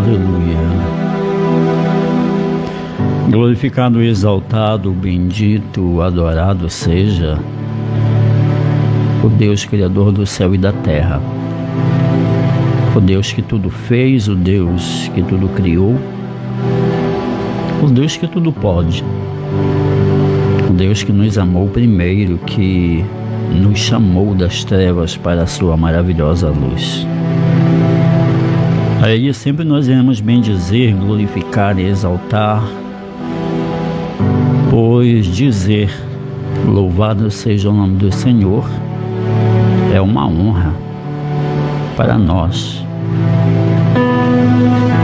Aleluia. Glorificado, exaltado, bendito, adorado seja o Deus Criador do céu e da terra, o Deus que tudo fez, o Deus que tudo criou, o Deus que tudo pode, o Deus que nos amou primeiro, que nos chamou das trevas para a sua maravilhosa luz. A Ele sempre nós iremos bendizer, glorificar e exaltar, pois dizer louvado seja o nome do Senhor é uma honra para nós,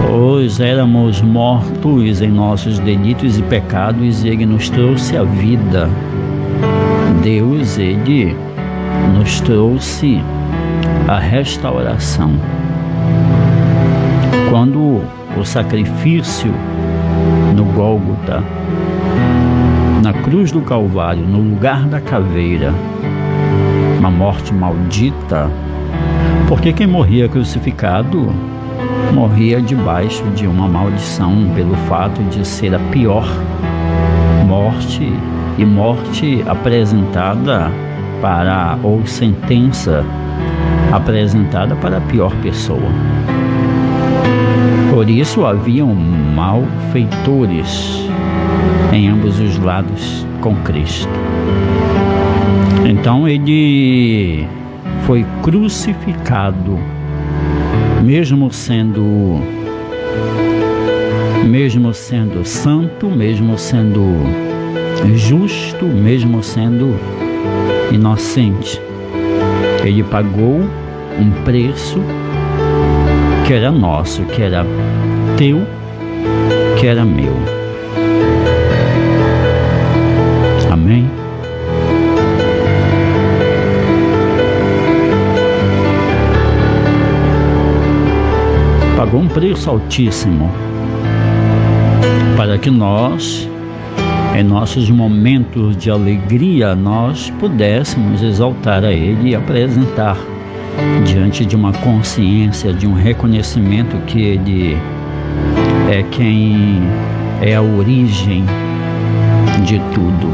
pois éramos mortos em nossos delitos e pecados e Ele nos trouxe a vida. Deus, Ele nos trouxe a restauração. Quando o sacrifício no Gólgota, na cruz do Calvário, no lugar da caveira, uma morte maldita, porque quem morria crucificado morria debaixo de uma maldição pelo fato de ser a pior morte, e morte apresentada para, ou sentença apresentada para a pior pessoa. Por isso haviam malfeitores em ambos os lados com Cristo. Então Ele foi crucificado, mesmo sendo santo, mesmo sendo justo, mesmo sendo inocente. Ele pagou um preço que era nosso, que era teu, que era meu. Amém? Pagou um preço altíssimo para que nós, em nossos momentos de alegria, nós pudéssemos exaltar a Ele e apresentar diante de uma consciência, de um reconhecimento que Ele é quem é a origem de tudo.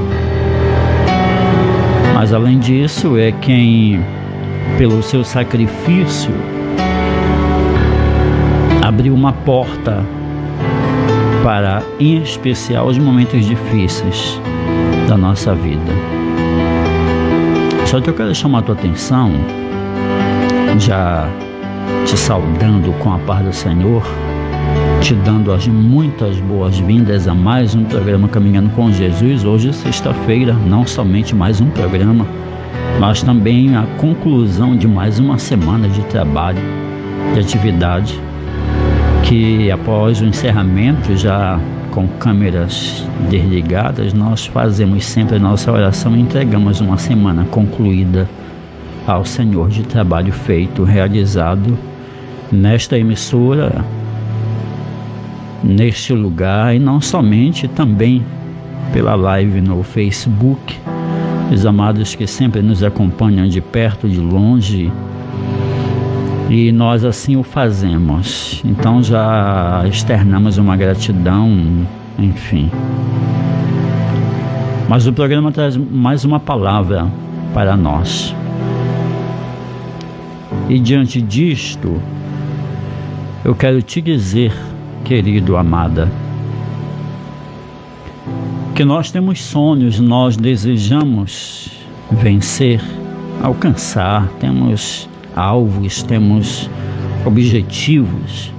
Mas além disso, é quem, pelo seu sacrifício, abriu uma porta para, em especial, os momentos difíceis da nossa vida. Só que eu quero chamar a tua atenção, já te saudando com a paz do Senhor, te dando as muitas boas-vindas a mais um programa Caminhando com Jesus. Hoje, sexta-feira, não somente mais um programa, mas também a conclusão de mais uma semana de trabalho, de atividade, que após o encerramento, já com câmeras desligadas, nós fazemos sempre a nossa oração e entregamos uma semana concluída ao Senhor, de trabalho feito, realizado nesta emissora, neste lugar, e não somente, também pela live no Facebook, os amados que sempre nos acompanham de perto, de longe, e nós assim o fazemos. Então já externamos uma gratidão, enfim. Mas o programa traz mais uma palavra para nós. E diante disto, eu quero te dizer, querido, amada, que nós temos sonhos, nós desejamos vencer, alcançar, temos alvos, temos objetivos,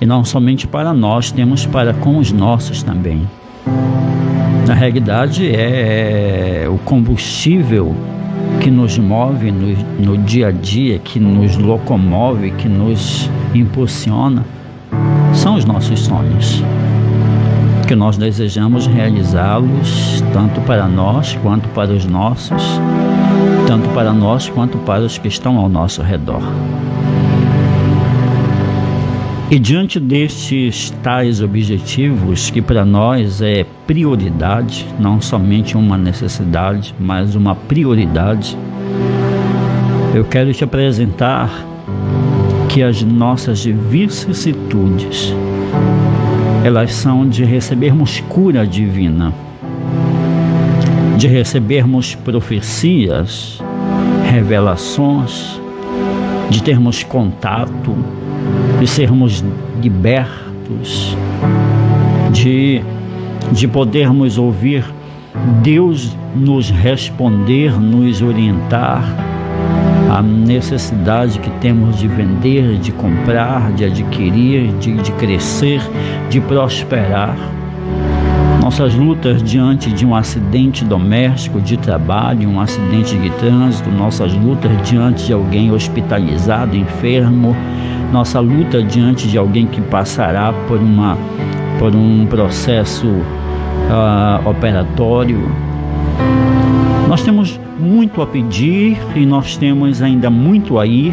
e não somente para nós, temos para com os nossos também. Na realidade, é o combustível que nos move no dia a dia, que nos locomove, que nos impulsiona, são os nossos sonhos, que nós desejamos realizá-los tanto para nós quanto para os nossos, tanto para nós quanto para os que estão ao nosso redor. E diante destes tais objetivos, que para nós é prioridade, não somente uma necessidade, mas uma prioridade, eu quero te apresentar que as nossas vicissitudes, elas são de recebermos cura divina, de recebermos profecias, revelações, de termos contato, de sermos libertos, de podermos ouvir Deus nos responder, nos orientar a necessidade que temos de vender, de comprar, de adquirir, de crescer, de prosperar. Nossas lutas diante de um acidente doméstico, de trabalho, um acidente de trânsito, nossas lutas diante de alguém hospitalizado, enfermo, nossa luta diante de alguém que passará por um processo operatório. Nós temos muito a pedir e nós temos ainda muito a ir,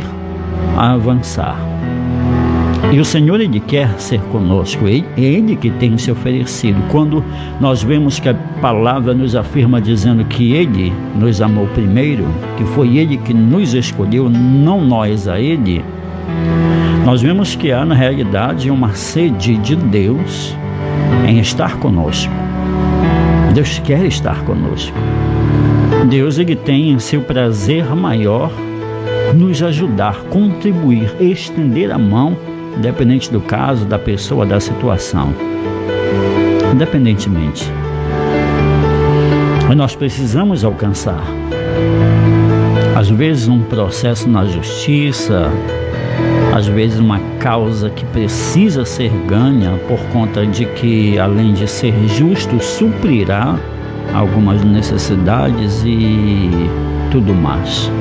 a avançar. E o Senhor, Ele quer ser conosco, Ele que tem se oferecido. Quando nós vemos que a palavra nos afirma dizendo que Ele nos amou primeiro, que foi Ele que nos escolheu, não nós a Ele, nós vemos que há na realidade uma sede de Deus em estar conosco. Deus quer estar conosco. Deus, Ele tem em seu prazer maior nos ajudar, contribuir, estender a mão, independente do caso, da pessoa, da situação. Independentemente. Mas nós precisamos alcançar. Às vezes um processo na justiça, às vezes uma causa que precisa ser ganha por conta de que, além de ser justo, suprirá algumas necessidades e tudo mais.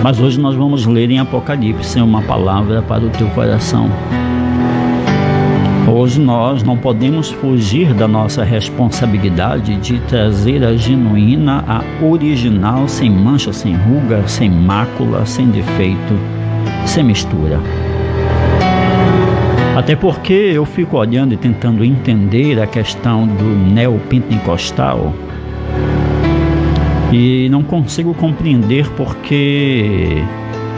Mas hoje nós vamos ler em Apocalipse uma palavra para o teu coração. Hoje nós não podemos fugir da nossa responsabilidade de trazer a genuína, a original, sem mancha, sem ruga, sem mácula, sem defeito, sem mistura. Até porque eu fico olhando e tentando entender a questão do neopentecostal e não consigo compreender porque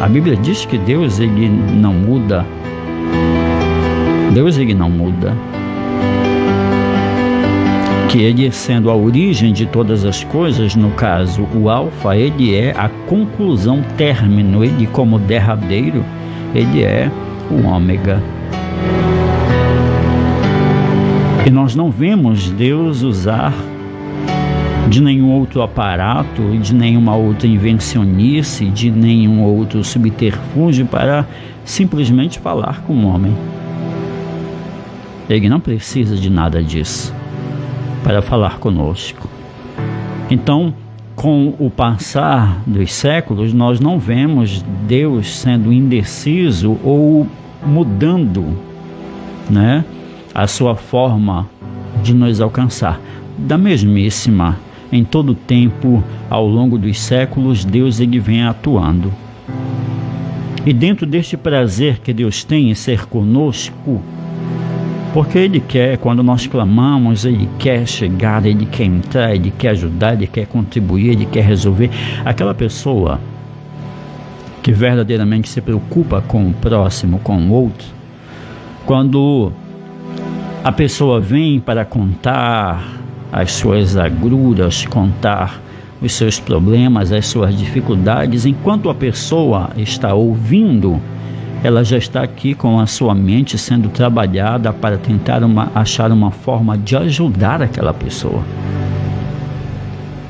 a Bíblia diz que Deus, Ele não muda. Deus, Ele não muda. Que Ele, sendo a origem de todas as coisas, no caso o alfa, Ele é a conclusão, término. Ele, como derradeiro, Ele é o ômega. E nós não vemos Deus usar de nenhum outro aparato, de nenhuma outra invencionice, de nenhum outro subterfúgio para simplesmente falar com o homem. Ele não precisa de nada disso para falar conosco. Então, com o passar dos séculos, nós não vemos Deus sendo indeciso ou mudando, né, a sua forma de nos alcançar. Da mesmíssima, em todo o tempo, ao longo dos séculos, Deus, Ele vem atuando. E dentro deste prazer que Deus tem em ser conosco, porque Ele quer, quando nós clamamos, Ele quer chegar, Ele quer entrar, Ele quer ajudar, Ele quer contribuir, Ele quer resolver. Aquela pessoa que verdadeiramente se preocupa com o próximo, com o outro, quando a pessoa vem para contar as suas agruras, contar os seus problemas, as suas dificuldades, enquanto a pessoa está ouvindo, ela já está aqui com a sua mente sendo trabalhada para tentar achar uma forma de ajudar aquela pessoa.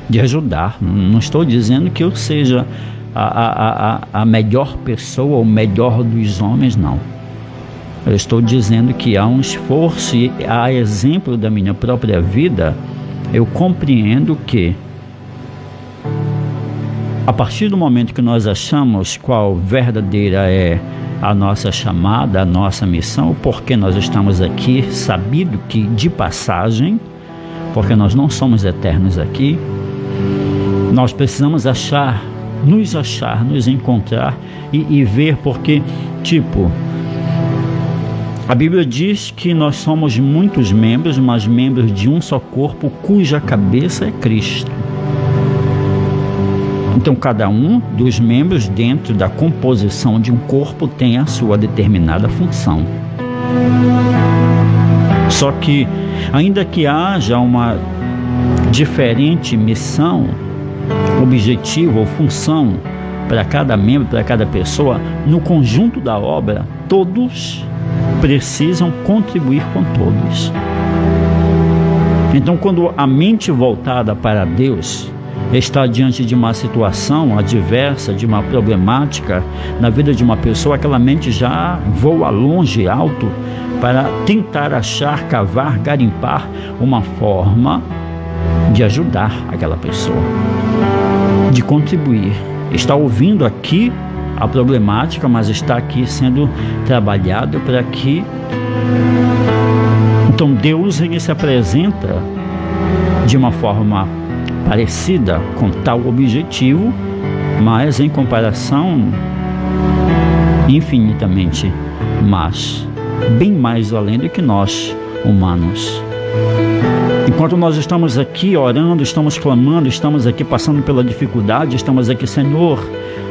De ajudar. Não estou dizendo que eu seja a melhor pessoa ou melhor dos homens, não. Eu estou dizendo que há um esforço e, a exemplo da minha própria vida, eu compreendo que a partir do momento que nós achamos qual verdadeira é a nossa chamada, a nossa missão, porque nós estamos aqui, sabido que de passagem, porque nós não somos eternos aqui, nós precisamos nos encontrar e ver, porque, a Bíblia diz que nós somos muitos membros, mas membros de um só corpo, cuja cabeça é Cristo. Então, cada um dos membros dentro da composição de um corpo tem a sua determinada função. Só que, ainda que haja uma diferente missão, objetivo ou função para cada membro, para cada pessoa, no conjunto da obra, todos precisam contribuir com todos. Então, quando a mente voltada para Deus está diante de uma situação adversa, de uma problemática na vida de uma pessoa, aquela mente já voa longe, alto, para tentar achar, cavar, garimpar uma forma de ajudar aquela pessoa, de contribuir. Está ouvindo aqui a problemática, mas está aqui sendo trabalhado para que... Então Deus, ele se apresenta de uma forma parecida com tal objetivo, mas em comparação infinitamente bem mais além do que nós humanos. Enquanto nós estamos aqui orando, estamos clamando, estamos aqui passando pela dificuldade, estamos aqui, Senhor,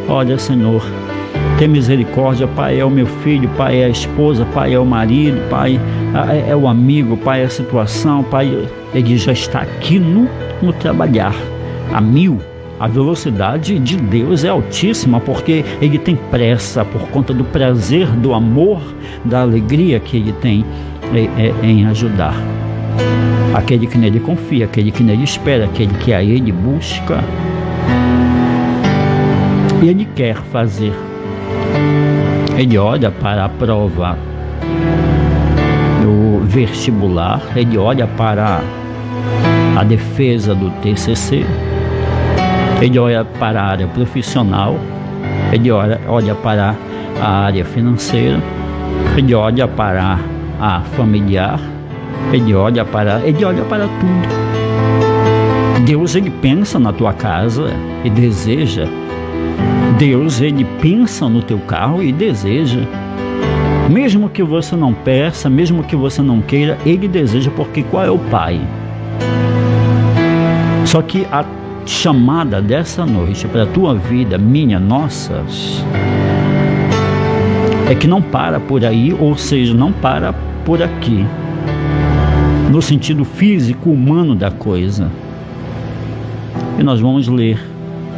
olha, Senhor, tem misericórdia, Pai é o meu filho, Pai é a esposa, Pai é o marido, Pai é o amigo, Pai é a situação, Pai, ele já está aqui no trabalhar a mil. A velocidade de Deus é altíssima, porque ele tem pressa por conta do prazer, do amor, da alegria que ele tem em ajudar aquele que nele confia, aquele que nele espera, aquele que a ele busca. E ele quer fazer. Ele olha para a prova do vestibular, ele olha para a defesa do TCC, ele olha para a área profissional, ele olha para a área financeira, ele olha para a familiar, ele olha para tudo. Deus, ele pensa na tua casa e deseja. Deus, ele pensa no teu carro e deseja. Mesmo que você não peça, mesmo que você não queira, ele deseja, porque qual é o Pai? Só que a chamada dessa noite para a tua vida, minha, nossas, é que não para por aí, ou seja, não para por aqui, no sentido físico, humano da coisa. E nós vamos ler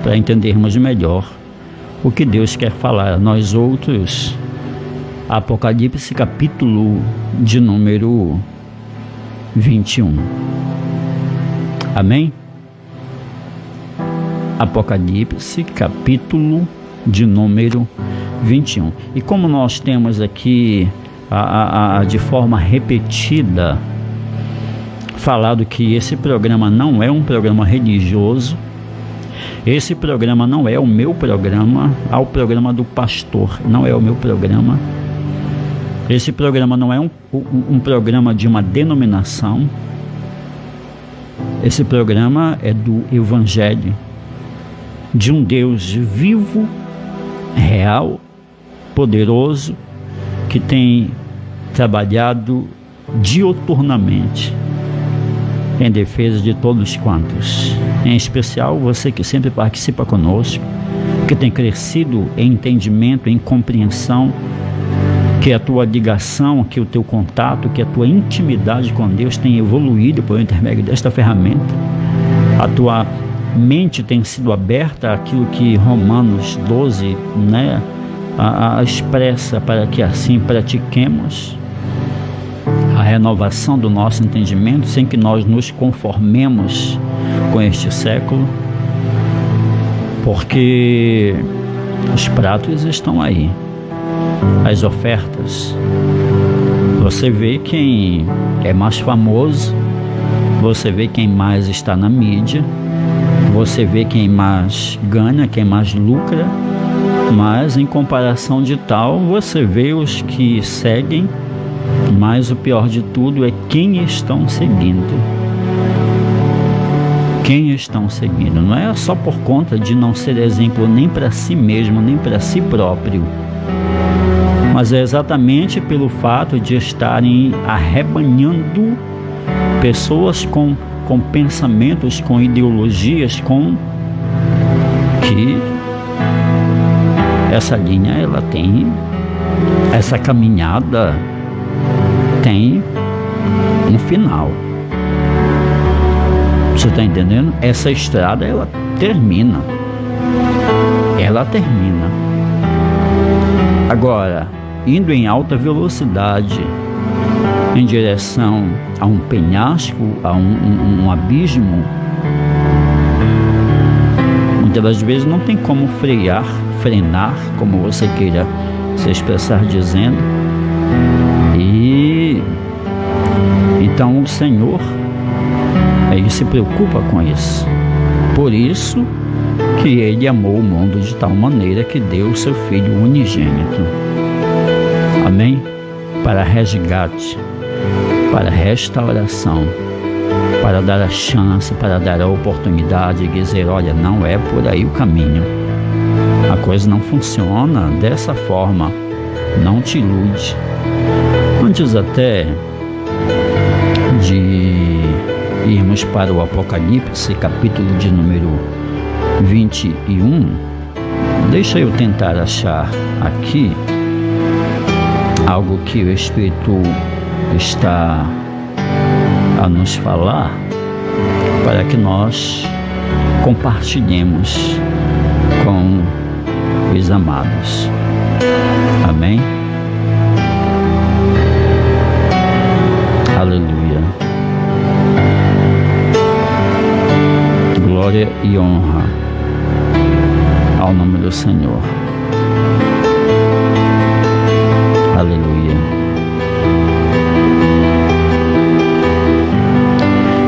para entendermos melhor o que Deus quer falar a nós outros. Apocalipse, capítulo de número 21. Amém? Apocalipse, capítulo de número 21. E como nós temos aqui de forma repetida falado que esse programa não é um programa religioso, esse programa não é o meu programa, ao programa do pastor, não é o meu programa. Esse programa não é um programa de uma denominação. Esse programa é do Evangelho, de um Deus vivo, real, poderoso, que tem trabalhado diuturnamente em defesa de todos quantos, em especial você que sempre participa conosco, que tem crescido em entendimento, em compreensão, que a tua ligação, que o teu contato, que a tua intimidade com Deus tem evoluído por intermédio desta ferramenta. A tua mente tem sido aberta àquilo que Romanos 12, expressa, para que assim pratiquemos a renovação do nosso entendimento, sem que nós nos conformemos com este século, porque os pratos estão aí, as ofertas. Você vê quem é mais famoso, você vê quem mais está na mídia, você vê quem mais ganha, quem mais lucra, mas em comparação de tal, você vê os que seguem, mas o pior de tudo é quem estão seguindo. Quem estão seguindo. Não é só por conta de não ser exemplo nem para si mesmo, nem para si próprio, mas é exatamente pelo fato de estarem arrebanhando pessoas com pensamentos, com ideologias, que essa linha, ela tem, essa caminhada tem um final. Você está entendendo? Essa estrada, ela termina. Agora, indo em alta velocidade em direção a um penhasco, a um abismo, muitas das vezes não tem como frenar, como você queira se expressar dizendo. E então o Senhor, ele se preocupa com isso. Por isso que ele amou o mundo de tal maneira que deu o seu Filho unigênito. Amém? Para resgate, para restauração, para dar a chance, para dar a oportunidade de dizer, olha, não é por aí o caminho. A coisa não funciona dessa forma. Não te ilude. Antes até de irmos para o Apocalipse, capítulo de número 21, deixa eu tentar achar aqui algo que o Espírito está a nos falar, para que nós compartilhemos com os amados. Amém? Aleluia. Glória e honra ao nome do Senhor. Aleluia.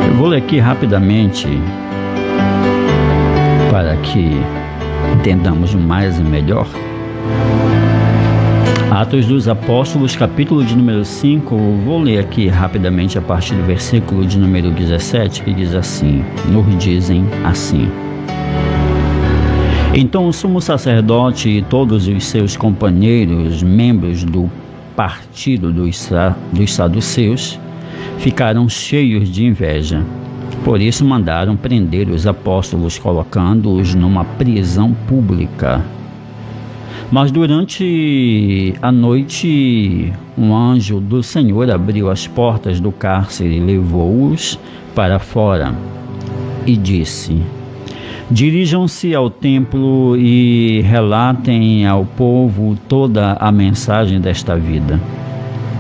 Eu vou ler aqui rapidamente para que entendamos mais e melhor. Atos dos Apóstolos, capítulo de número 5, vou ler aqui rapidamente a partir do versículo de número 17, que diz assim, nos dizem assim: Então o sumo sacerdote e todos os seus companheiros, membros do partido dos saduceus, ficaram cheios de inveja. Por isso mandaram prender os apóstolos, colocando-os numa prisão pública. Mas durante a noite, um anjo do Senhor abriu as portas do cárcere e levou-os para fora e disse: Dirijam-se ao templo e relatem ao povo toda a mensagem desta vida.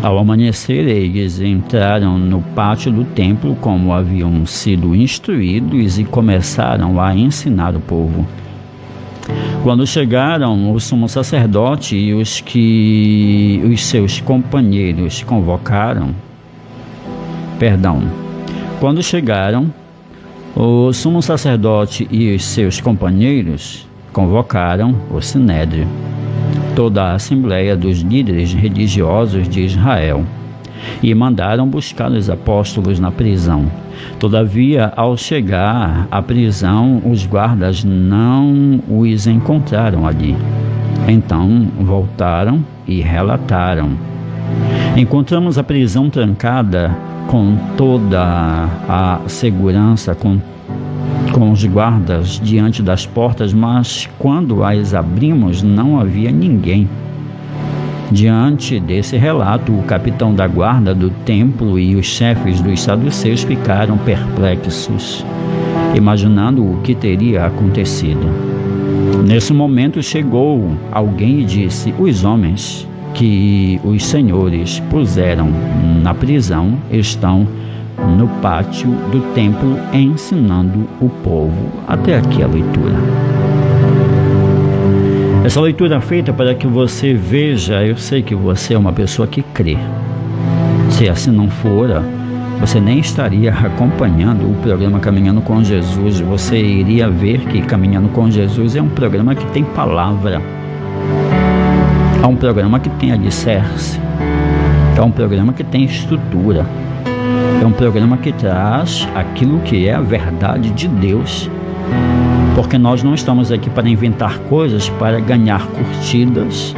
Ao amanhecer, eles entraram no pátio do templo como haviam sido instruídos e começaram a ensinar o povo. Quando chegaram, o sumo sacerdote e os seus companheiros Quando chegaram, o sumo sacerdote e os seus companheiros convocaram o sinédrio, toda a assembleia dos líderes religiosos de Israel, e mandaram buscar os apóstolos na prisão. Todavia, ao chegar à prisão, os guardas não os encontraram ali. Então voltaram e relataram: Encontramos a prisão trancada com toda a segurança, com os guardas diante das portas, mas quando as abrimos não havia ninguém. Diante desse relato, o capitão da guarda do templo e os chefes dos saduceus ficaram perplexos, imaginando o que teria acontecido. Nesse momento chegou alguém e disse: Os homens que os senhores puseram na prisão estão no pátio do templo ensinando o povo. Até aqui a leitura. Essa leitura é feita para que você veja, eu sei que você é uma pessoa que crê. Se assim não fora, você nem estaria acompanhando o programa Caminhando com Jesus. Você iria ver que Caminhando com Jesus é um programa que tem palavra. É um programa que tem alicerce. É um programa que tem estrutura. É um programa que traz aquilo que é a verdade de Deus. Porque nós não estamos aqui para inventar coisas, para ganhar curtidas,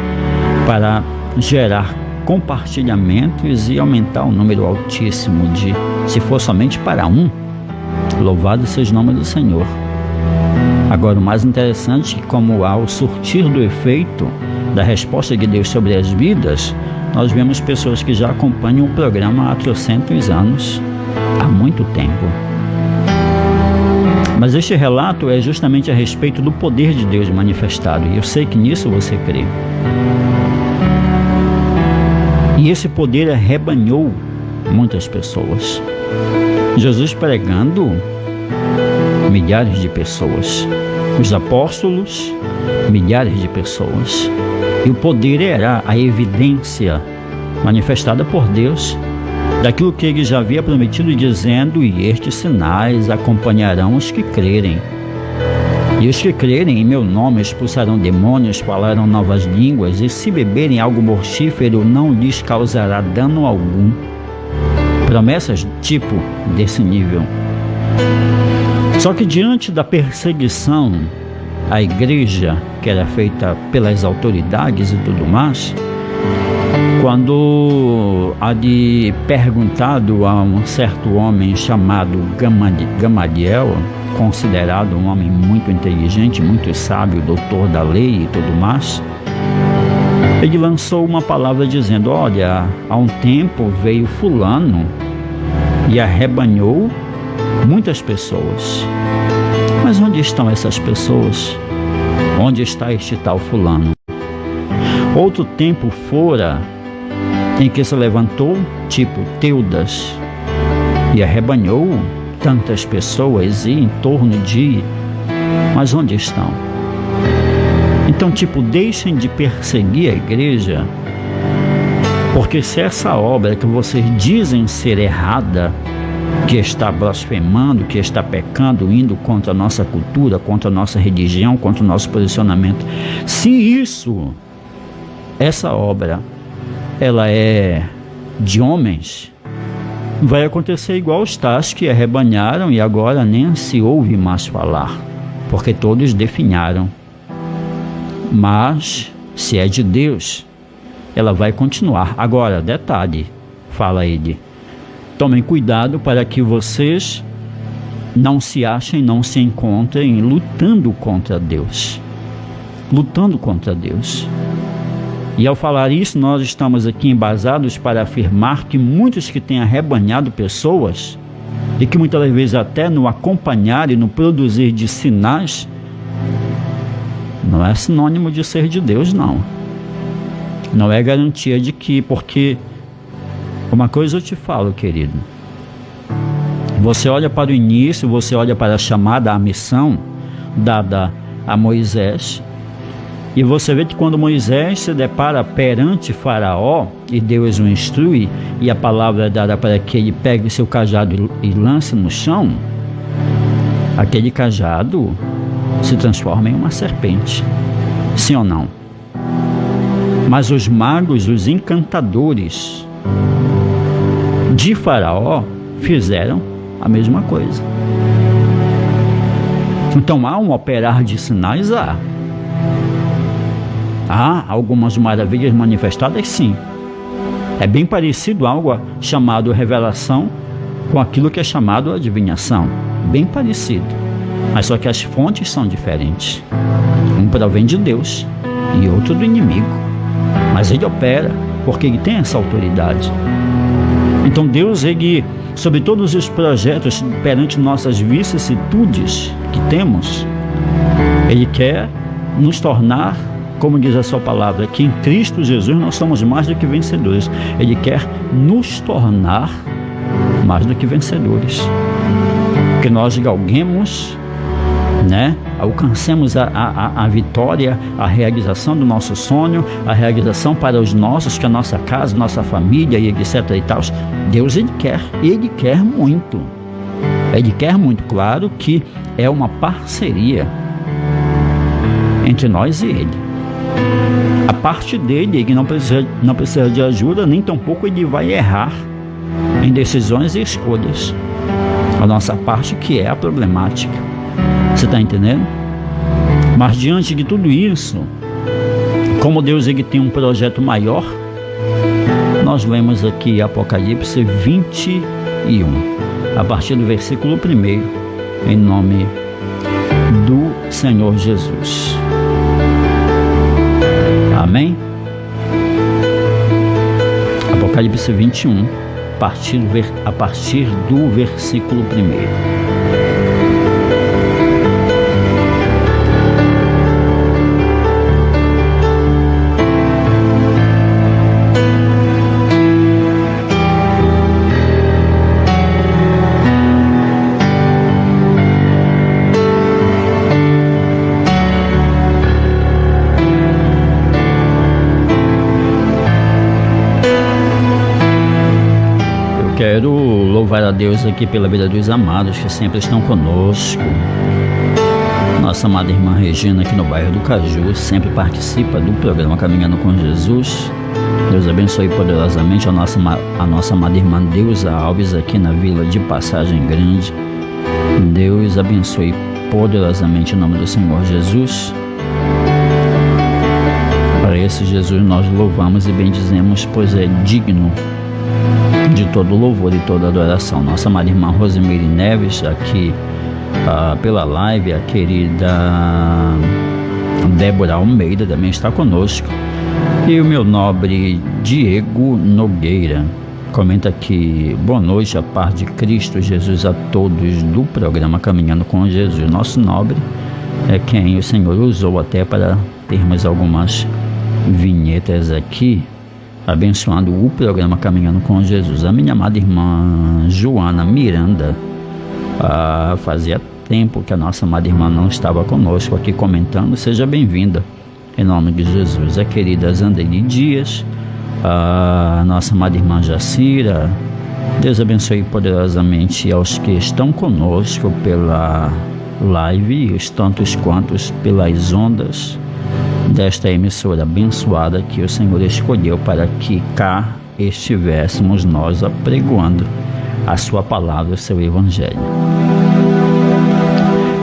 para gerar compartilhamentos e aumentar o número altíssimo se for somente para um. Louvado seja o nome do Senhor. Agora, o mais interessante é que, como ao surtir do efeito da resposta de Deus sobre as vidas, nós vemos pessoas que já acompanham o programa há trocentos anos, há muito tempo. Mas este relato é justamente a respeito do poder de Deus manifestado, e eu sei que nisso você crê. E esse poder arrebanhou muitas pessoas. Jesus pregando, milhares de pessoas. Os apóstolos, milhares de pessoas. E o poder era a evidência manifestada por Deus daquilo que ele já havia prometido, dizendo: e estes sinais acompanharão os que crerem. E os que crerem em meu nome expulsarão demônios, falarão novas línguas, e se beberem algo mortífero não lhes causará dano algum. Promessas tipo desse nível. Só que diante da perseguição à igreja, que era feita pelas autoridades e tudo mais, quando há de perguntado a um certo homem chamado Gamaliel, considerado um homem muito inteligente, muito sábio, doutor da lei e tudo mais, ele lançou uma palavra dizendo: olha, há um tempo veio fulano e arrebanhou muitas pessoas. Mas onde estão essas pessoas? Onde está este tal fulano? Outro tempo fora em que se levantou tipo Teudas e arrebanhou tantas pessoas e em torno de... Mas onde estão? Então, tipo, deixem de perseguir a igreja, porque se essa obra que vocês dizem ser errada, que está blasfemando, que está pecando, indo contra a nossa cultura, contra a nossa religião, contra o nosso posicionamento, se essa obra, ela é de homens, vai acontecer igual os tais que arrebanharam e agora nem se ouve mais falar, porque todos definharam. Mas, se é de Deus, ela vai continuar. Agora, detalhe, fala ele: tomem cuidado para que vocês não se achem, não se encontrem lutando contra Deus. Lutando contra Deus. E ao falar isso, nós estamos aqui embasados para afirmar que muitos que têm arrebanhado pessoas, e que muitas vezes até no acompanhar e no produzir de sinais, não é sinônimo de ser de Deus, não. Não é garantia de que, porque uma coisa eu te falo, querido, você olha para o início, você olha para a chamada, a missão dada a Moisés, e você vê que quando Moisés se depara perante Faraó e Deus o instrui, e a palavra é dada para que ele pegue seu cajado e lance no chão, aquele cajado se transforma em uma serpente. Sim ou não? Mas os magos, os encantadores de Faraó fizeram a mesma coisa. Então há um operar de sinais, há algumas maravilhas manifestadas, sim. É bem parecido algo chamado revelação com aquilo que é chamado adivinhação. Bem parecido. Mas só que as fontes são diferentes. Um provém de Deus e outro do inimigo. Mas ele opera porque ele tem essa autoridade. Então Deus, ele, sobre todos os projetos perante nossas vicissitudes que temos, ele quer nos tornar, como diz a sua palavra, que em Cristo Jesus nós somos mais do que vencedores. Ele quer nos tornar mais do que vencedores. Que nós galguemos, alcancemos a vitória, a realização do nosso sonho, a realização para os nossos, que a nossa casa, nossa família e etc e tal. Deus, ele quer muito. Ele quer muito, claro que é uma parceria entre nós e ele. A parte dele, ele não precisa de ajuda, nem tampouco ele vai errar em decisões e escolhas. A nossa parte que é a problemática. Você está entendendo? Mas diante de tudo isso, como Deus, ele tem um projeto maior, nós lemos aqui Apocalipse 21, a partir do versículo 1, em nome do Senhor Jesus. Amém? Apocalipse 21, a partir do versículo 1. Quero louvar a Deus aqui pela vida dos amados que sempre estão conosco. Nossa amada irmã Regina aqui no bairro do Caju sempre participa do programa Caminhando com Jesus. Deus abençoe poderosamente a nossa amada irmã Deusa Alves aqui na vila de Passagem Grande. Deus abençoe poderosamente em nome do Senhor Jesus. Para esse Jesus nós louvamos e bendizemos, pois é digno de todo louvor e toda adoração. Nossa amada irmã Rosemary Neves aqui pela live, a querida Débora Almeida também está conosco, e o meu nobre Diego Nogueira comenta aqui: boa noite, a paz de Cristo Jesus a todos do programa Caminhando com Jesus. Nosso nobre é quem o Senhor usou até para termos algumas vinhetas aqui abençoando o programa Caminhando com Jesus. A minha amada irmã Joana Miranda, fazia tempo que a nossa amada irmã não estava conosco aqui comentando. Seja bem-vinda em nome de Jesus. A querida Zandeli Dias, a nossa amada irmã Jacira. Deus abençoe poderosamente aos que estão conosco pela live e os tantos quantos pelas ondas desta emissora abençoada que o Senhor escolheu para que cá estivéssemos nós apregoando a sua palavra, o seu evangelho.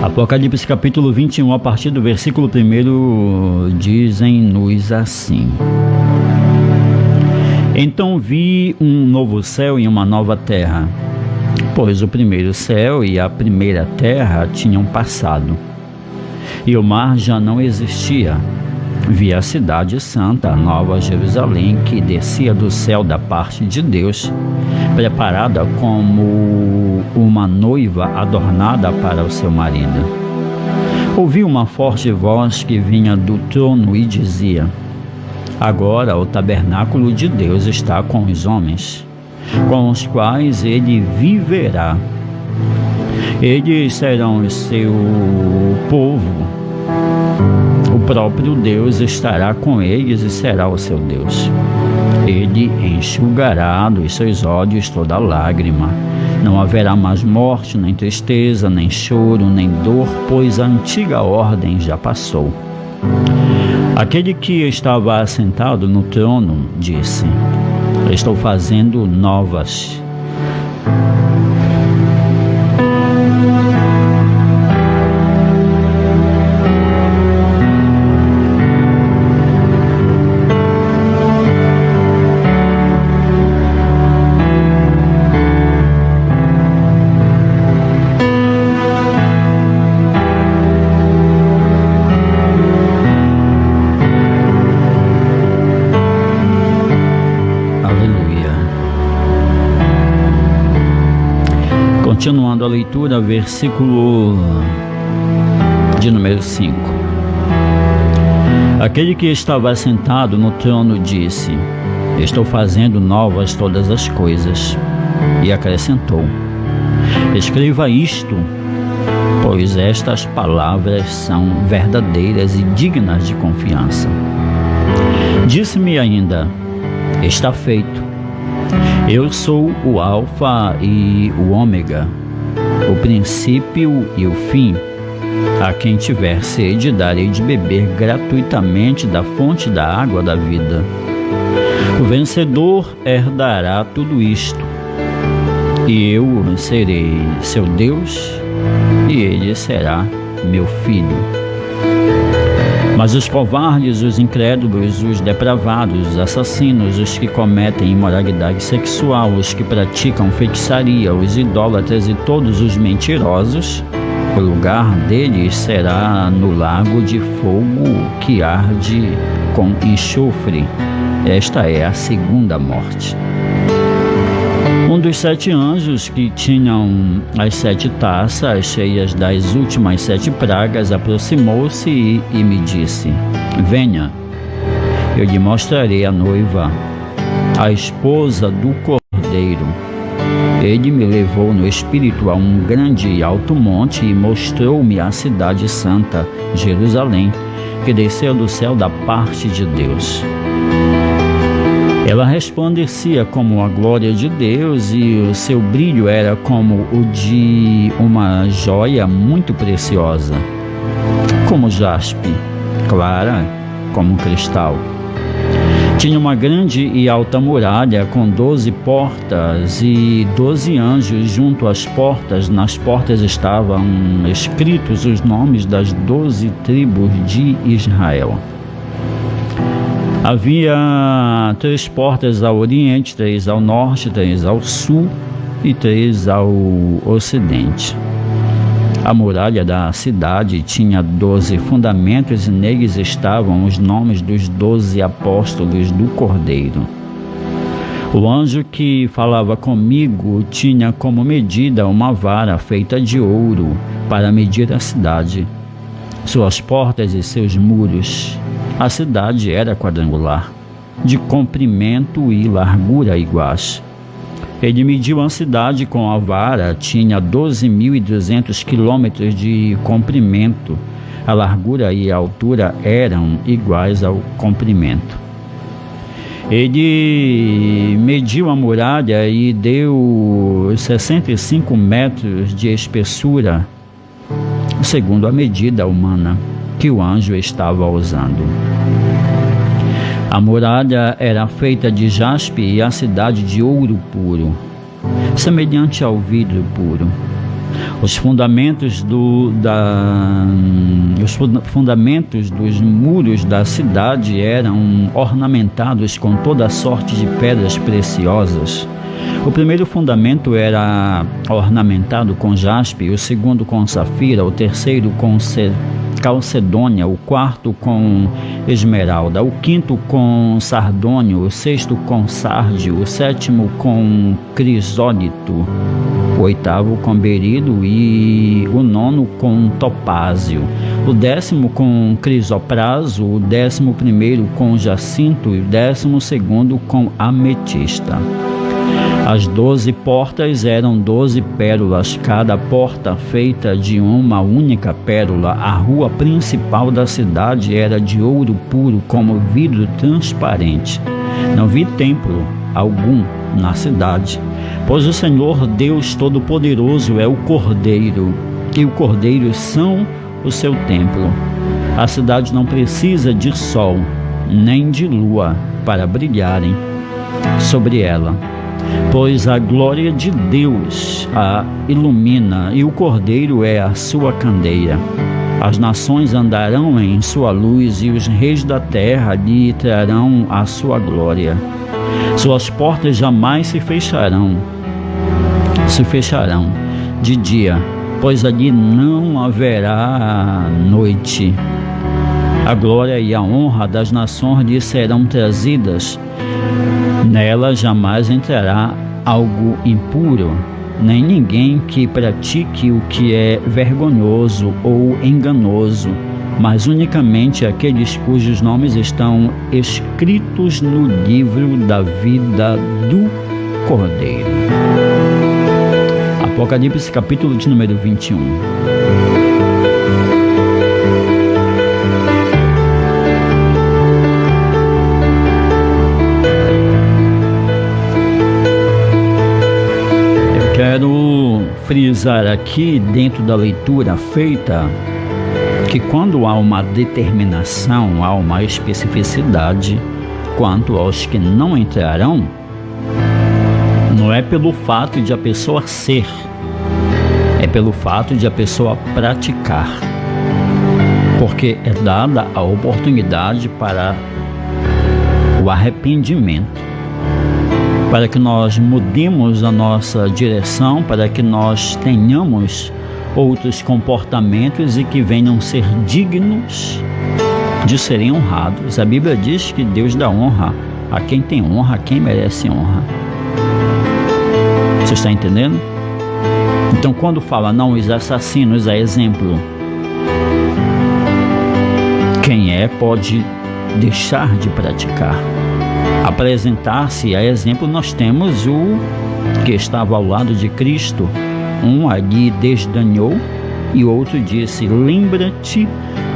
Apocalipse capítulo 21, a partir do versículo 1, dizem-nos assim: então vi um novo céu e uma nova terra, pois o primeiro céu e a primeira terra tinham passado, e o mar já não existia. Vi a cidade santa, a nova Jerusalém, que descia do céu da parte de Deus, preparada como uma noiva adornada para o seu marido. Ouvi uma forte voz que vinha do trono e dizia: agora o tabernáculo de Deus está com os homens, com os quais ele viverá. Eles serão o seu povo. O próprio Deus estará com eles e será o seu Deus. Ele enxugará dos seus olhos toda lágrima. Não haverá mais morte, nem tristeza, nem choro, nem dor, pois a antiga ordem já passou. Aquele que estava assentado no trono disse: estou fazendo novas. Continuando a leitura, versículo de número 5. Aquele que estava sentado no trono disse: estou fazendo novas todas as coisas. E acrescentou: escreva isto, pois estas palavras são verdadeiras e dignas de confiança. Disse-me ainda: está feito. Eu sou o Alfa e o Ômega, o princípio e o fim. A quem tiver sede, darei de beber gratuitamente da fonte da água da vida. O vencedor herdará tudo isto, e eu serei seu Deus, e ele será meu filho. Mas os covardes, os incrédulos, os depravados, os assassinos, os que cometem imoralidade sexual, os que praticam feitiçaria, os idólatras e todos os mentirosos, O lugar deles será no lago de fogo que arde com enxofre. Esta é a segunda morte. Um dos 7 anjos que tinham as 7 taças cheias das últimas 7 pragas aproximou-se e me disse: Venha, eu lhe mostrarei a noiva, a esposa do Cordeiro. Ele me levou no espírito a um grande e alto monte e mostrou-me a cidade santa, Jerusalém, que desceu do céu da parte de Deus. Ela resplandecia como a glória de Deus e o seu brilho era como o de uma joia muito preciosa, como jaspe, clara como cristal. Tinha uma grande e alta muralha com 12 portas e 12 anjos junto às portas. Nas portas estavam escritos os nomes das 12 tribos de Israel. Havia 3 portas ao oriente, 3 ao norte, 3 ao sul e 3 ao ocidente. A muralha da cidade tinha 12 fundamentos e neles estavam os nomes dos 12 apóstolos do Cordeiro. O anjo que falava comigo tinha como medida uma vara feita de ouro para medir a cidade, suas portas e seus muros. A cidade era quadrangular, de comprimento e largura iguais. Ele mediu a cidade com a vara, tinha 12.200 quilômetros de comprimento. A largura e a altura eram iguais ao comprimento. Ele mediu a muralha e deu 65 metros de espessura, segundo a medida humana que o anjo estava usando. A muralha era feita de jaspe e a cidade de ouro puro, semelhante ao vidro puro. Os fundamentos dos muros da cidade eram ornamentados com toda sorte de pedras preciosas. O primeiro fundamento era ornamentado com jaspe, o segundo com safira, o terceiro com calcedônia, o quarto com esmeralda, o quinto com sardônio, o sexto com sárdio, o sétimo com crisólito, o oitavo com berilo e o nono com topázio, o 10º com crisopraso, o 11º com jacinto e o 12º com ametista. As 12 portas eram 12 pérolas, cada porta feita de uma única pérola. A rua principal da cidade era de ouro puro, como vidro transparente. Não vi templo algum na cidade, pois o Senhor Deus Todo-Poderoso é o Cordeiro, e o Cordeiro são o seu templo. A cidade não precisa de sol, nem de lua para brilharem sobre ela, pois a glória de Deus a ilumina e o Cordeiro é a sua candeia. As nações andarão em sua luz e os reis da terra lhe trarão a sua glória. Suas portas jamais se fecharão de dia, pois ali não haverá noite. A glória e a honra das nações lhe serão trazidas. Nela jamais entrará algo impuro, nem ninguém que pratique o que é vergonhoso ou enganoso, mas unicamente aqueles cujos nomes estão escritos no livro da vida do Cordeiro. Apocalipse, capítulo de número 21. Quero frisar aqui, dentro da leitura feita, que quando há uma determinação, há uma especificidade quanto aos que não entrarão, não é pelo fato de a pessoa ser, é pelo fato de a pessoa praticar, porque é dada a oportunidade para o arrependimento, para que nós mudemos a nossa direção, para que nós tenhamos outros comportamentos e que venham ser dignos de serem honrados. A Bíblia diz que Deus dá honra a quem tem honra, a quem merece honra. Você está entendendo? Então, quando fala não os assassinos, a exemplo, quem pode deixar de praticar. Apresentar-se a exemplo, nós temos o que estava ao lado de Cristo. Um ali desdenhou e outro disse: lembra-te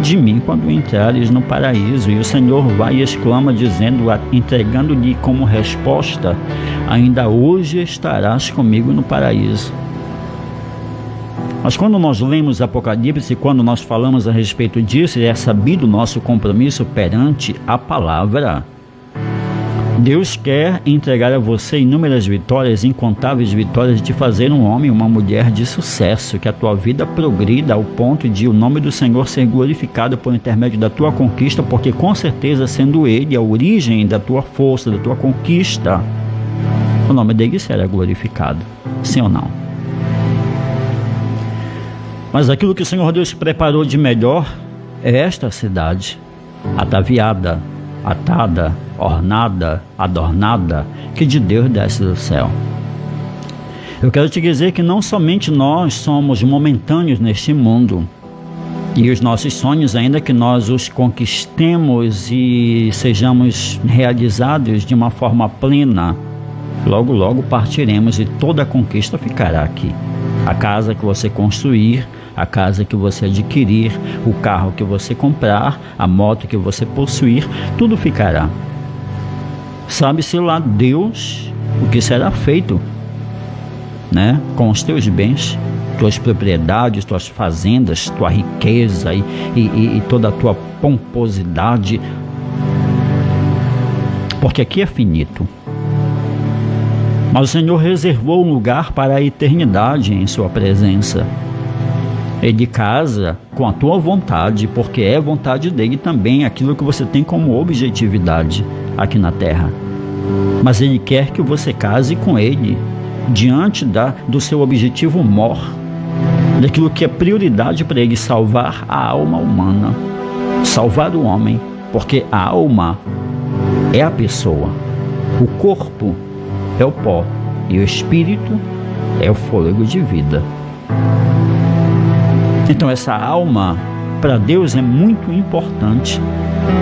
de mim quando entrares no paraíso. E o Senhor vai e exclama, dizendo, entregando-lhe como resposta: ainda hoje estarás comigo no paraíso. Mas quando nós lemos Apocalipse, quando nós falamos a respeito disso, é sabido o nosso compromisso perante a palavra. Deus quer entregar a você inúmeras vitórias, incontáveis vitórias, de fazer um homem, uma mulher de sucesso, que a tua vida progrida ao ponto de o nome do Senhor ser glorificado por intermédio da tua conquista, porque com certeza, sendo Ele a origem da tua força, da tua conquista, o nome dele será glorificado. Sim ou não? Mas aquilo que o Senhor Deus preparou de melhor é esta cidade, ataviada, atada, ornada, adornada, que de Deus desce do céu. Eu quero te dizer que não somente nós somos momentâneos neste mundo, e os nossos sonhos, ainda que nós os conquistemos e sejamos realizados de uma forma plena, logo logo partiremos e toda a conquista ficará aqui. A casa que você construir, a casa que você adquirir, o carro que você comprar, a moto que você possuir, tudo ficará. Sabe-se lá Deus o que será feito, né, com os teus bens, tuas propriedades, tuas fazendas, tua riqueza e toda a tua pomposidade, porque aqui é finito. Mas o Senhor reservou um lugar para a eternidade em sua presença. Ele casa com a tua vontade, porque é vontade dele também aquilo que você tem como objetividade aqui na terra. Mas ele quer que você case com ele diante do seu objetivo mor, daquilo que é prioridade para ele: salvar a alma humana, salvar o homem, porque a alma é a pessoa, o corpo é o pó e o espírito é o fôlego de vida. Então essa alma para Deus é muito importante,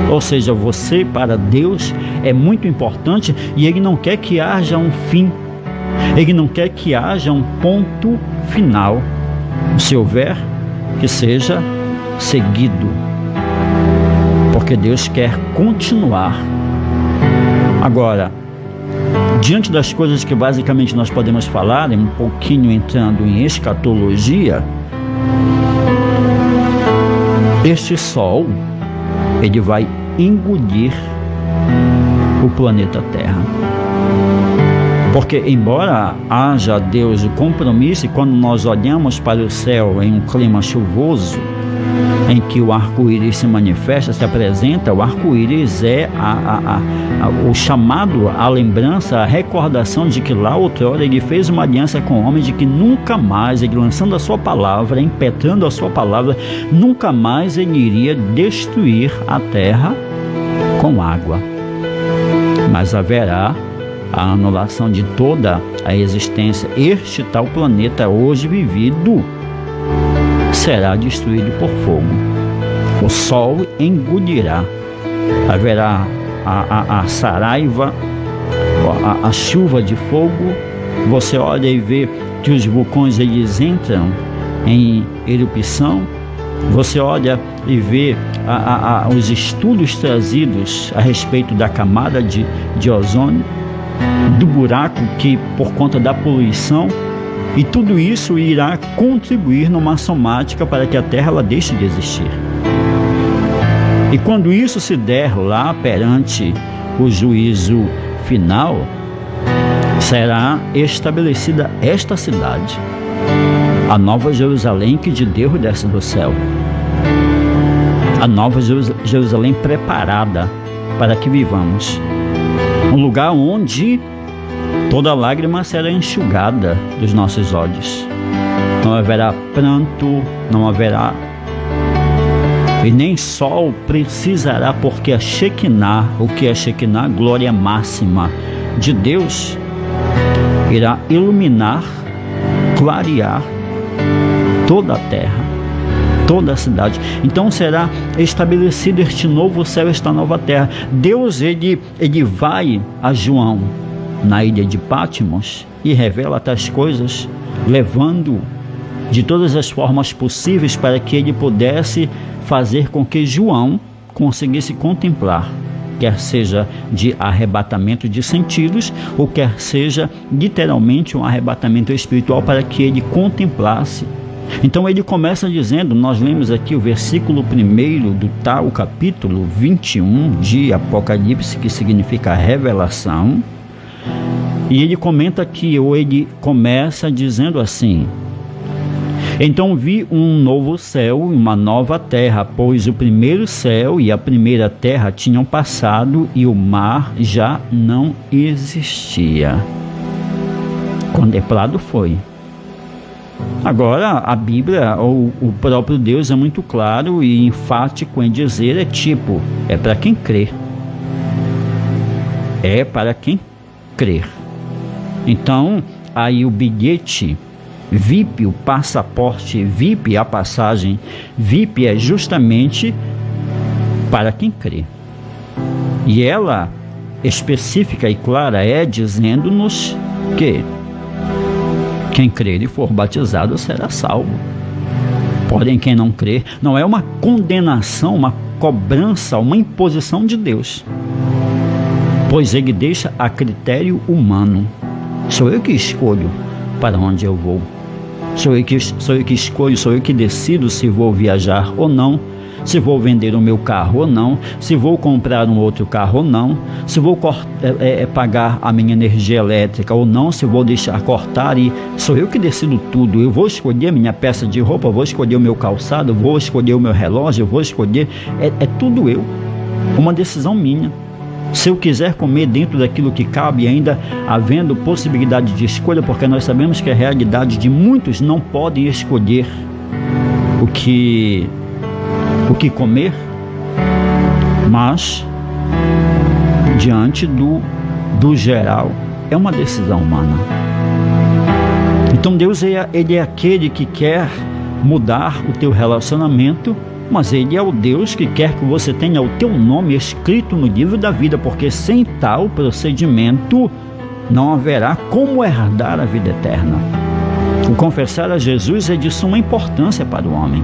ou seja, você para Deus é muito importante, e Ele não quer que haja um fim, Ele não quer que haja um ponto final. Se houver, que seja seguido, porque Deus quer continuar. Agora, diante das coisas que basicamente nós podemos falar, um pouquinho entrando em escatologia, este sol, ele vai engolir o planeta Terra. Porque embora haja Deus o compromisso, e quando nós olhamos para o céu em um clima chuvoso, em que o arco-íris se manifesta, se apresenta, o arco-íris é o chamado, a lembrança, a recordação de que lá outrora ele fez uma aliança com o homem, de que nunca mais, ele lançando a sua palavra, impetrando a sua palavra, nunca mais ele iria destruir a terra com água. Mas haverá a anulação de toda a existência. Este tal planeta hoje vivido será destruído por fogo. O sol engolirá. Haverá a saraiva, a chuva de fogo. Você olha e vê que os vulcões eles entram em erupção. Você olha e vê os estudos trazidos a respeito da camada de ozônio, do buraco que por conta da poluição, e tudo isso irá contribuir numa somática para que a Terra ela deixe de existir. E quando isso se der lá perante o juízo final, será estabelecida esta cidade, a Nova Jerusalém, que de Deus desce do céu, a Nova Jerusalém preparada para que vivamos, um lugar onde toda lágrima será enxugada dos nossos olhos, não haverá pranto, não haverá, e nem sol precisará, porque a Shekinah, o que é Shekinah? Glória máxima de Deus, irá iluminar, clarear toda a terra, toda a cidade. Então será estabelecido este novo céu, esta nova terra. Deus, ele vai a João na ilha de Patmos e revela tais coisas, levando de todas as formas possíveis para que ele pudesse fazer com que João conseguisse contemplar, quer seja de arrebatamento de sentidos, ou quer seja literalmente um arrebatamento espiritual, para que ele contemplasse. Então ele começa dizendo, nós lemos aqui o versículo 1 do tal capítulo 21 de Apocalipse, que significa revelação, e ele comenta aqui, ou ele começa dizendo assim: então vi um novo céu e uma nova terra, pois o primeiro céu e a primeira terra tinham passado e o mar já não existia. Contemplado foi. Agora a Bíblia, ou o próprio Deus, é muito claro e enfático em dizer, é para quem crê. É para quem crer. Então, aí o bilhete VIP, o passaporte VIP, a passagem VIP é justamente para quem crê. E ela, específica e clara, é dizendo-nos que quem crer e for batizado será salvo. Porém, quem não crer, não é uma condenação, uma cobrança, uma imposição de Deus, pois ele deixa a critério humano. Sou eu que escolho para onde eu vou. Sou eu que escolho, sou eu que decido se vou viajar ou não, se vou vender o meu carro ou não, se vou comprar um outro carro ou não, se vou pagar a minha energia elétrica ou não, se vou deixar cortar. E sou eu que decido tudo. Eu vou escolher a minha peça de roupa, vou escolher o meu calçado, vou escolher o meu relógio, vou escolher, é tudo eu, uma decisão minha. Se eu quiser comer dentro daquilo que cabe, ainda havendo possibilidade de escolha, porque nós sabemos que a realidade de muitos não podem escolher o que comer, mas diante do geral é uma decisão humana. Então Deus ele é aquele que quer mudar o teu relacionamento, mas ele é o Deus que quer que você tenha o teu nome escrito no livro da vida, porque sem tal procedimento não haverá como herdar a vida eterna. O confessar a Jesus é de suma importância para o homem.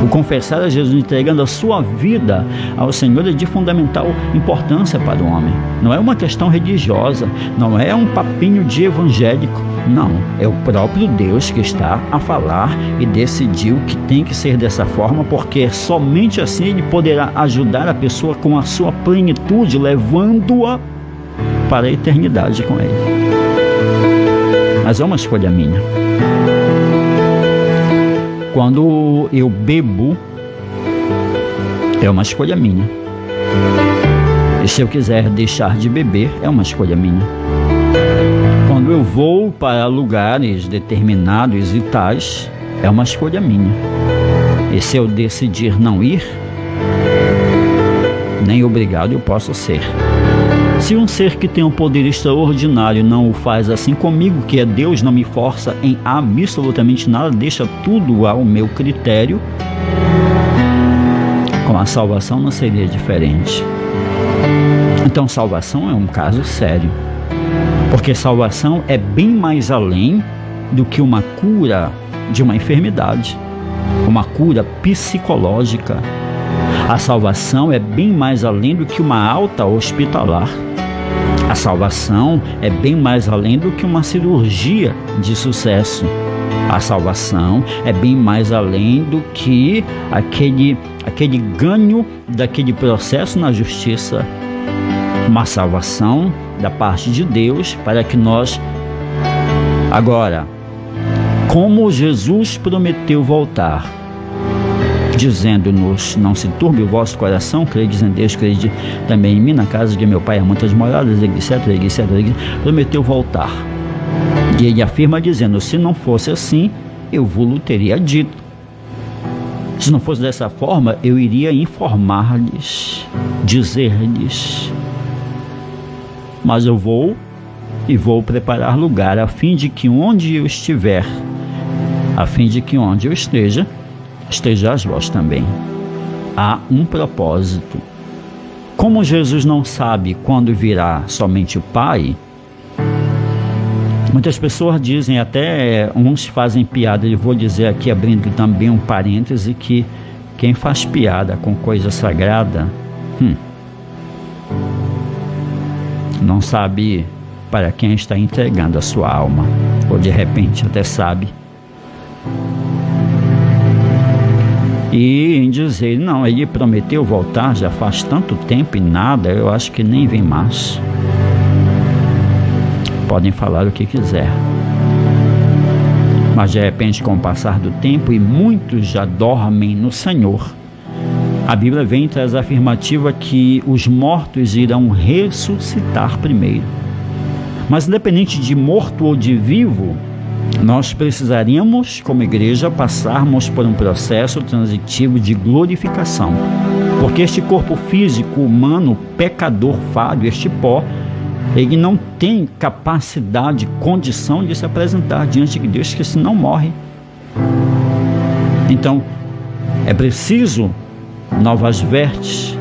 O confessar a Jesus, entregando a sua vida ao Senhor, é de fundamental importância para o homem. Não é uma questão religiosa, não é um papinho de evangélico, não. É o próprio Deus que está a falar e decidiu que tem que ser dessa forma, porque somente assim ele poderá ajudar a pessoa com a sua plenitude, levando-a para a eternidade com ele. Mas é uma escolha minha. Quando eu bebo, é uma escolha minha. E se eu quiser deixar de beber, é uma escolha minha. Quando eu vou para lugares determinados e tais, é uma escolha minha. E se eu decidir não ir, nem obrigado eu posso ser. Se um ser que tem um poder extraordinário não o faz assim comigo, que é Deus, não me força em absolutamente nada, deixa tudo ao meu critério, com a salvação não seria diferente. Então salvação é um caso sério, porque salvação é bem mais além do que uma cura de uma enfermidade, uma cura psicológica. A salvação é bem mais além do que uma alta hospitalar. A salvação é bem mais além do que uma cirurgia de sucesso. A salvação é bem mais além do que aquele ganho daquele processo na justiça. Uma salvação da parte de Deus para que nós... Agora, como Jesus prometeu voltar, dizendo-nos, não se turbe o vosso coração, credes em Deus, crede também em mim, na casa de meu pai há muitas moradas, etc, prometeu voltar. E ele afirma dizendo, se não fosse assim, eu vou teria dito. Se não fosse dessa forma, eu iria informar-lhes, dizer-lhes. Mas eu vou preparar lugar, a fim de que onde eu estiver, a fim de que onde eu esteja, estejais vós também. Há um propósito. Como Jesus não sabe quando virá somente o Pai, muitas pessoas dizem, até uns fazem piada, eu vou dizer aqui, abrindo também um parêntese, que quem faz piada com coisa sagrada, não sabe para quem está entregando a sua alma, ou de repente até sabe. E em dizer, não, ele prometeu voltar já faz tanto tempo e nada, eu acho que nem vem mais. Podem falar o que quiser. Mas de repente, com o passar do tempo, e muitos já dormem no Senhor, a Bíblia vem e traz a afirmativa que os mortos irão ressuscitar primeiro. Mas independente de morto ou de vivo, nós precisaríamos, como igreja, passarmos por um processo transitivo de glorificação. Porque este corpo físico humano, pecador, falho, este pó, ele não tem capacidade, condição de se apresentar diante de Deus, que senão morre. Então, é preciso novas vestes.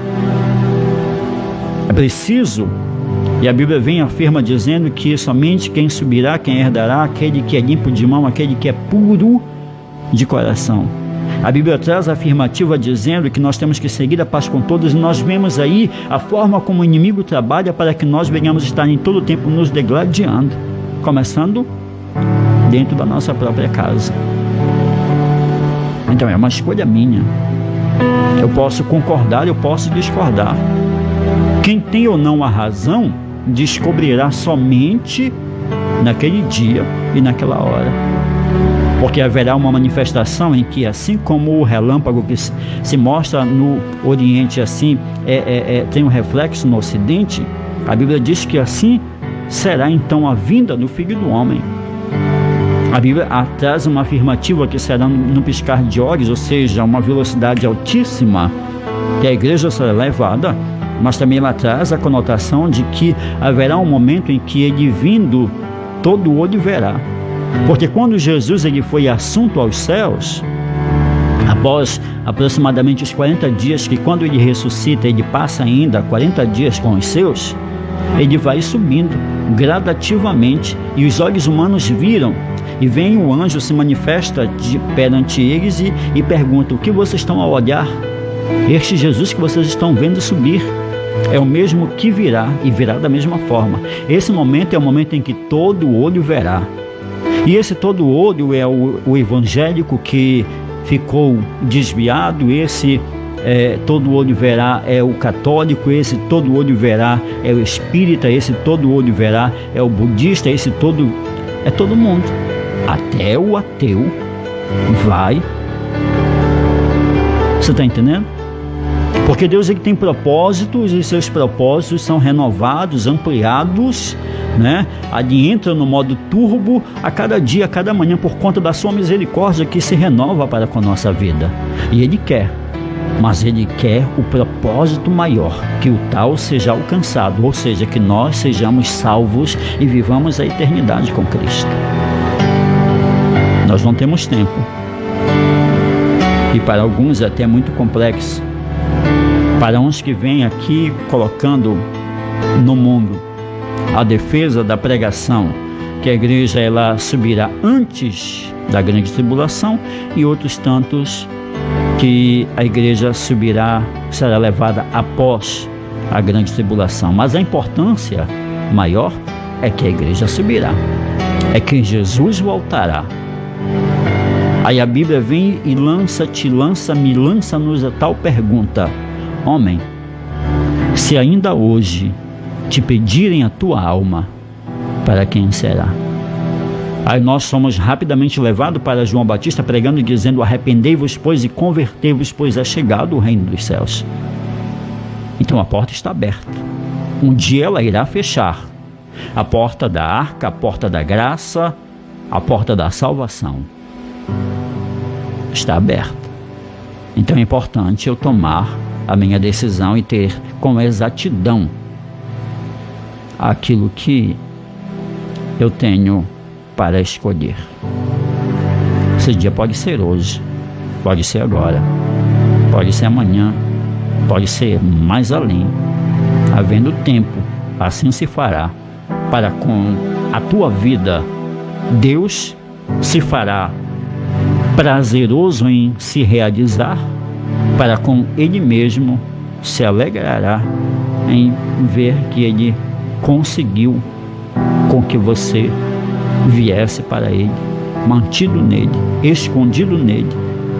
É preciso, e a Bíblia vem e afirma dizendo que somente quem subirá, quem herdará, aquele que é limpo de mão, aquele que é puro de coração. A Bíblia traz a afirmativa dizendo que nós temos que seguir a paz com todos, e nós vemos aí a forma como o inimigo trabalha para que nós venhamos estar em todo o tempo nos degladiando, começando dentro da nossa própria casa. Então é uma escolha minha. Eu posso concordar, eu posso discordar. Quem tem ou não a razão descobrirá somente naquele dia e naquela hora. Porque haverá uma manifestação em que, assim como o relâmpago que se mostra no Oriente, assim tem um reflexo no Ocidente, a Bíblia diz que assim será então a vinda do Filho do Homem. A Bíblia traz uma afirmativa que será no piscar de olhos, ou seja, uma velocidade altíssima, que a igreja será levada, mas também ela traz a conotação de que haverá um momento em que ele vindo, todo olho verá. Porque quando Jesus ele foi assunto aos céus, após aproximadamente os 40 dias, que quando ele ressuscita, ele passa ainda 40 dias com os seus, ele vai subindo gradativamente, e os olhos humanos viram, e vem o anjo, se manifesta perante eles e pergunta: o que vocês estão a olhar? Este Jesus que vocês estão vendo subir é o mesmo que virá, e virá da mesma forma. Esse momento é o momento em que todo olho verá. E esse todo olho é o evangélico que ficou desviado, esse todo olho verá é o católico, esse todo olho verá é o espírita, esse todo olho verá é o budista, esse todo é todo mundo. Até o ateu vai. Você está entendendo? Porque Deus ele tem propósitos, e seus propósitos são renovados, ampliados, né? Ele entra no modo turbo a cada dia, a cada manhã, por conta da sua misericórdia que se renova para com a nossa vida. E Ele quer, mas Ele quer o propósito maior, que o tal seja alcançado, ou seja, que nós sejamos salvos e vivamos a eternidade com Cristo. Nós não temos tempo, e para alguns é até muito complexo. Para uns que vêm aqui colocando no mundo a defesa da pregação, que a igreja ela subirá antes da grande tribulação, e outros tantos que a igreja subirá, será levada após a grande tribulação. Mas a importância maior é que a igreja subirá, é que Jesus voltará. Aí a Bíblia vem e lança-nos a tal pergunta: homem, se ainda hoje te pedirem a tua alma, para quem será? Aí nós somos rapidamente levados para João Batista pregando e dizendo: arrependei-vos, pois, e convertei-vos, pois é chegado o reino dos céus. Então a porta está aberta. Um dia ela irá fechar. A porta da arca, a porta da graça, a porta da salvação. está aberta. Então é importante eu tomar a minha decisão e ter com exatidão aquilo que eu tenho para escolher. Esse dia pode ser hoje, pode ser agora, pode ser amanhã, pode ser mais além. Havendo tempo, assim se fará. Para com a tua vida, Deus se fará prazeroso em se realizar, para com Ele mesmo se alegrará em ver que Ele conseguiu com que você viesse para Ele, mantido nele, escondido nele,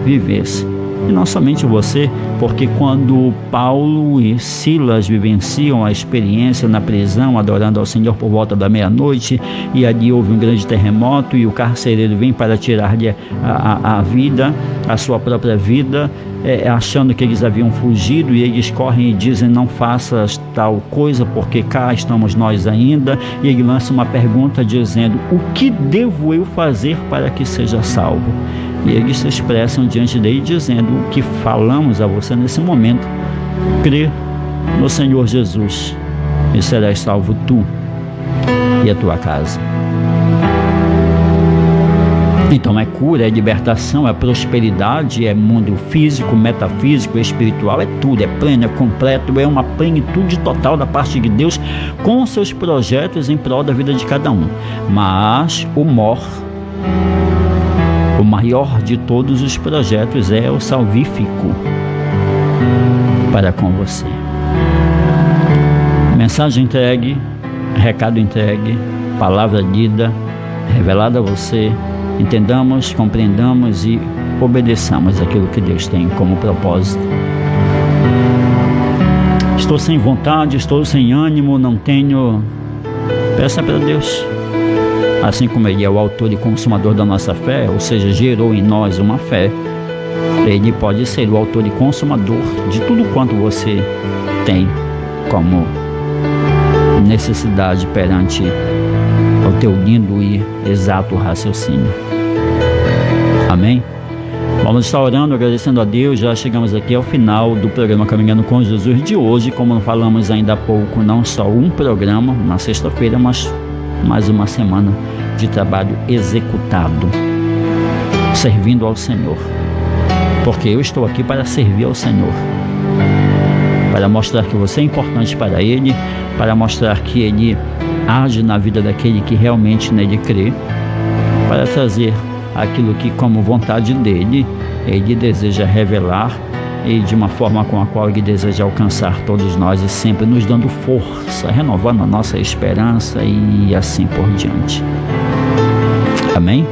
vivesse. E não somente você, porque quando Paulo e Silas vivenciam a experiência na prisão, adorando ao Senhor por volta da meia-noite, e ali houve um grande terremoto, e o carcereiro vem para tirar-lhe a vida, a sua própria vida, achando que eles haviam fugido, e eles correm e dizem: não faças tal coisa, porque cá estamos nós ainda. E ele lança uma pergunta dizendo: o que devo eu fazer para que seja salvo? E eles se expressam diante dele dizendo o que falamos a você nesse momento: crê no Senhor Jesus e serás salvo tu e a tua casa. Então é cura, é libertação, é prosperidade, é mundo físico, metafísico, espiritual, é tudo, é pleno, é completo, é uma plenitude total da parte de Deus com seus projetos em prol da vida de cada um. Mas o maior de todos os projetos é o salvífico para com você. Mensagem entregue, recado entregue, palavra lida, revelada a você. Entendamos, compreendamos e obedeçamos aquilo que Deus tem como propósito. Estou sem vontade, estou sem ânimo, não tenho. Peça para Deus. Assim como Ele é o autor e consumador da nossa fé, ou seja, gerou em nós uma fé, Ele pode ser o autor e consumador de tudo quanto você tem como necessidade perante o teu lindo e exato raciocínio. Amém? Vamos estar orando, agradecendo a Deus. Já chegamos aqui ao final do programa Caminhando com Jesus de hoje. Como falamos ainda há pouco, não só um programa na sexta-feira, mas mais uma semana de trabalho executado, servindo ao Senhor, porque eu estou aqui para servir ao Senhor, para mostrar que você é importante para Ele, para mostrar que Ele age na vida daquele que realmente nele crê, para trazer aquilo que, como vontade dele, Ele deseja revelar, e de uma forma com a qual Ele deseja alcançar todos nós, e sempre nos dando força, renovando a nossa esperança e assim por diante. Amém?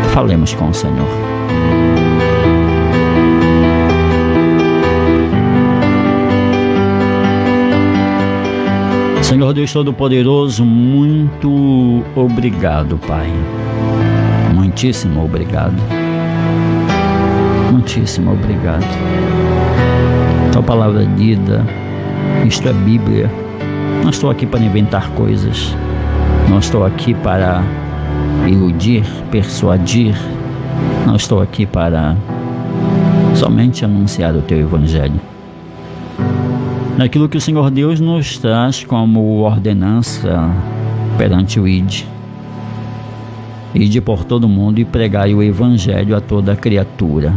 Falemos com o Senhor. Senhor Deus Todo-Poderoso, muito obrigado, Pai. Muitíssimo obrigado. Muitíssimo obrigado. Tua palavra lida, isto é Bíblia. Não estou aqui para inventar coisas. Não estou aqui para iludir, persuadir. Não estou aqui para somente anunciar o Teu Evangelho. Naquilo que o Senhor Deus nos traz como ordenança perante o Ide. Ide por todo mundo e pregai o Evangelho a toda criatura.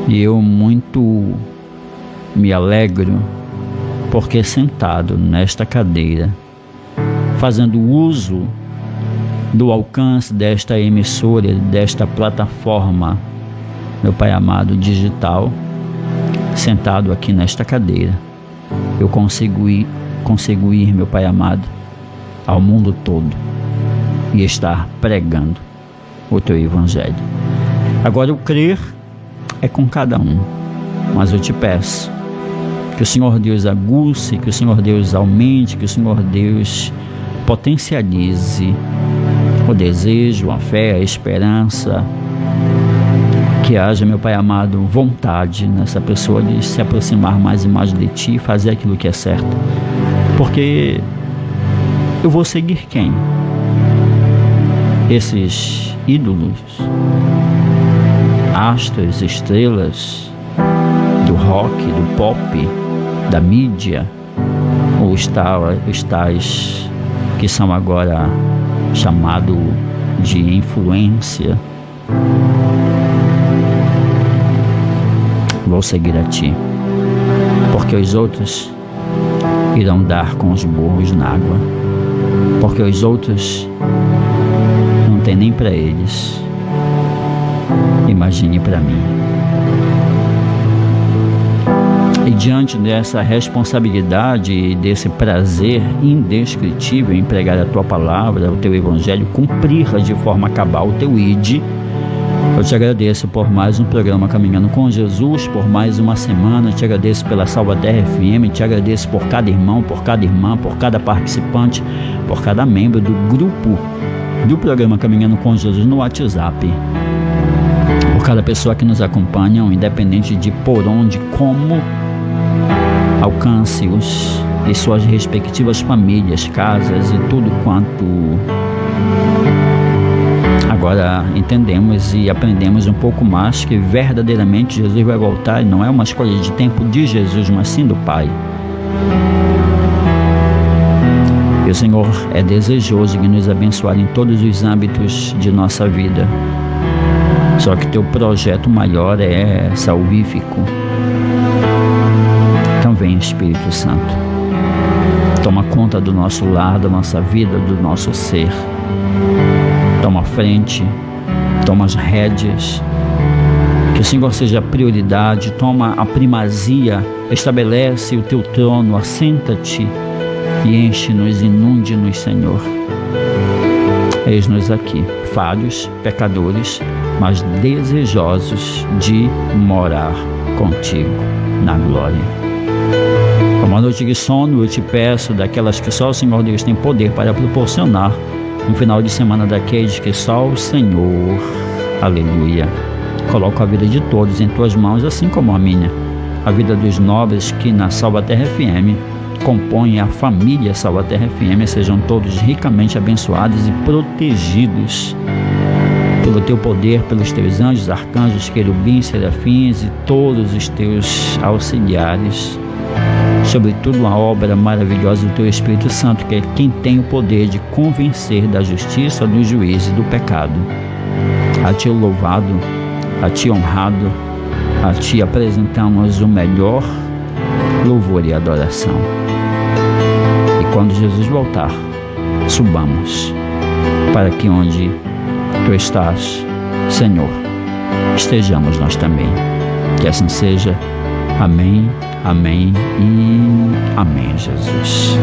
E eu muito me alegro, porque sentado nesta cadeira, fazendo uso do alcance desta emissora, desta plataforma, meu Pai amado, digital, sentado aqui nesta cadeira, eu consigo ir, meu Pai amado, ao mundo todo e estar pregando o Teu Evangelho. Agora, o crer é com cada um, mas eu te peço que o Senhor Deus aguce, que o Senhor Deus aumente, que o Senhor Deus potencialize o desejo, a fé, a esperança, que haja, meu Pai amado, vontade nessa pessoa de se aproximar mais e mais de Ti e fazer aquilo que é certo. Porque eu vou seguir quem? Esses ídolos, astros, estrelas do rock, do pop, da mídia, ou os tais que são agora chamados de influência. Vou seguir a ti, porque os outros irão dar com os burros na água, porque os outros não tem nem para eles. Imagine para mim. E diante dessa responsabilidade e desse prazer indescritível em pregar a tua palavra, o teu evangelho, cumprir de forma cabal o teu ID, eu te agradeço por mais um programa Caminhando com Jesus, por mais uma semana. Te agradeço pela Salvaterra FM, te agradeço por cada irmão, por cada irmã, por cada participante, por cada membro do grupo do programa Caminhando com Jesus no WhatsApp, por cada pessoa que nos acompanha, independente de por onde, como alcance-os e suas respectivas famílias, casas e tudo quanto agora entendemos e aprendemos um pouco mais que verdadeiramente Jesus vai voltar e não é uma escolha de tempo de Jesus, mas sim do Pai. E o Senhor é desejoso de nos abençoar em todos os âmbitos de nossa vida. Só que teu projeto maior é salvífico. Então vem, Espírito Santo, toma conta do nosso lar, da nossa vida, do nosso ser. Toma a frente, toma as rédeas, que o Senhor seja a prioridade, toma a primazia, estabelece o teu trono, assenta-te e enche-nos, inunde-nos, Senhor. Eis-nos aqui, falhos, pecadores, mas desejosos de morar contigo na glória. Uma noite de sono eu te peço, daquelas que só o Senhor Deus tem poder para proporcionar, um final de semana daqueles que só o Senhor, aleluia. Coloco a vida de todos em tuas mãos, assim como a minha, a vida dos nobres que na Salvaterra FM compõem a família Salvaterra FM, sejam todos ricamente abençoados e protegidos pelo teu poder, pelos teus anjos, arcanjos, querubins, serafins e todos os teus auxiliares. Sobretudo uma obra maravilhosa do teu Espírito Santo, que é quem tem o poder de convencer da justiça, do juízo e do pecado. A ti louvado, a ti honrado, a ti apresentamos o melhor louvor e adoração. E quando Jesus voltar, subamos para que onde tu estás, Senhor, estejamos nós também. Que assim seja. Amém, amém e amém, Jesus.